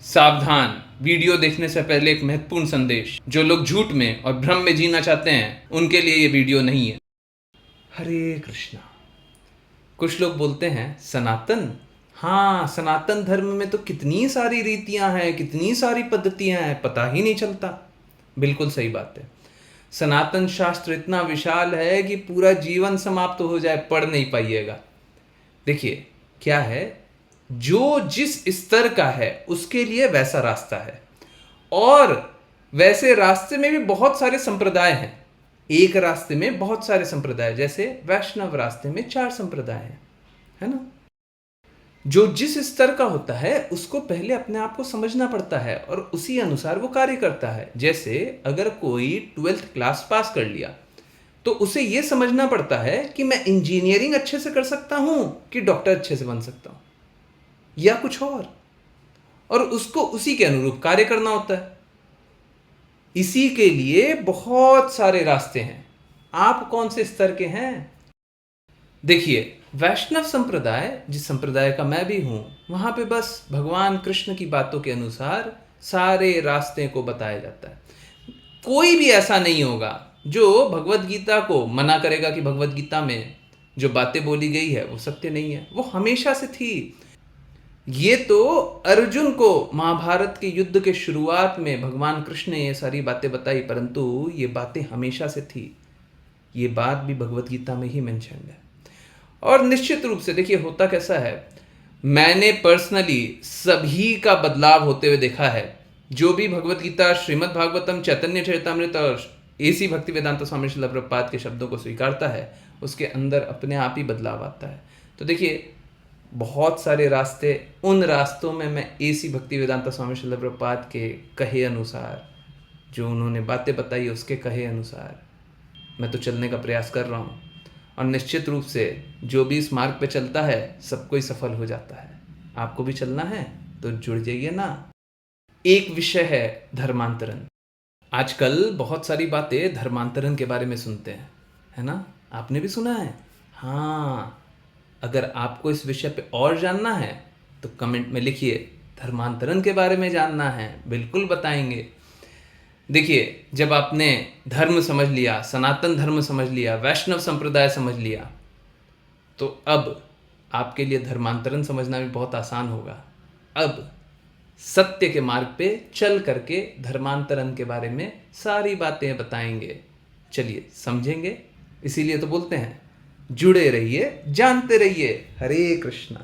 सावधान, वीडियो देखने से पहले एक महत्वपूर्ण संदेश। जो लोग झूठ में और भ्रम में जीना चाहते हैं उनके लिए ये वीडियो नहीं है। हरे कृष्णा। कुछ लोग बोलते हैं सनातन, हाँ सनातन धर्म में तो कितनी सारी रीतियां हैं, कितनी सारी पद्धतियां हैं, पता ही नहीं चलता। बिल्कुल सही बात है। सनातन शास्त्र इतना विशाल है कि पूरा जीवन समाप्त हो जाए पढ़ नहीं पाइएगा। देखिए क्या है, जो जिस स्तर का है उसके लिए वैसा रास्ता है, और वैसे रास्ते में भी बहुत सारे संप्रदाय हैं। एक रास्ते में बहुत सारे संप्रदाय, जैसे वैष्णव रास्ते में 4 संप्रदाय हैं, है ना। जो जिस स्तर का होता है उसको पहले अपने आप को समझना पड़ता है और उसी अनुसार वो कार्य करता है। जैसे अगर कोई 12th क्लास पास कर लिया तो उसे यह समझना पड़ता है कि मैं इंजीनियरिंग अच्छे से कर सकता हूं कि डॉक्टर अच्छे से बन सकता हूं या कुछ और उसको उसी के अनुरूप कार्य करना होता है। इसी के लिए बहुत सारे रास्ते हैं। आप कौन से स्तर के हैं? देखिए, वैष्णव संप्रदाय, जिस संप्रदाय का मैं भी हूं, वहां पे बस भगवान कृष्ण की बातों के अनुसार सारे रास्ते को बताया जाता है। कोई भी ऐसा नहीं होगा जो भगवत गीता को मना करेगा कि भगवत गीता में जो बातें बोली गई है वो सत्य नहीं है। वो हमेशा से थी। ये तो अर्जुन को महाभारत के युद्ध के शुरुआत में भगवान कृष्ण ने ये सारी बातें बताई, परंतु ये बातें हमेशा से थी। ये बात भी भगवत गीता में ही मेंशन्ड है। और निश्चित रूप से देखिए होता कैसा है, मैंने पर्सनली सभी का बदलाव होते हुए देखा है। जो भी भगवत गीता, श्रीमद् भागवतम, चैतन्य चरितामृत और एसी भक्ति वेदांत स्वामी श्रील प्रभुपाद के शब्दों को स्वीकारता है, उसके अंदर अपने आप ही बदलाव आता है। तो देखिए बहुत सारे रास्ते, उन रास्तों में मैं एसी भक्ति वेदांत स्वामी श्रील प्रभुपाद के कहे अनुसार, जो उन्होंने बातें बताई उसके कहे अनुसार मैं तो चलने का प्रयास कर रहा हूँ। और निश्चित रूप से जो भी इस मार्ग पे चलता है सबको ही सफल हो जाता है। आपको भी चलना है तो जुड़ जाइए ना। एक विषय है धर्मांतरण। आजकल बहुत सारी बातें धर्मांतरण के बारे में सुनते हैं, है ना। आपने भी सुना है? हाँ, अगर आपको इस विषय पे और जानना है तो कमेंट में लिखिए, धर्मांतरण के बारे में जानना है, बिल्कुल बताएंगे। देखिए, जब आपने धर्म समझ लिया, सनातन धर्म समझ लिया, वैष्णव संप्रदाय समझ लिया, तो अब आपके लिए धर्मांतरण समझना भी बहुत आसान होगा। अब सत्य के मार्ग पे चल करके धर्मांतरण के बारे में सारी बातें बताएंगे। चलिए समझेंगे। इसीलिए तो बोलते हैं जुड़े रहिए, जानते रहिए। हरे कृष्णा।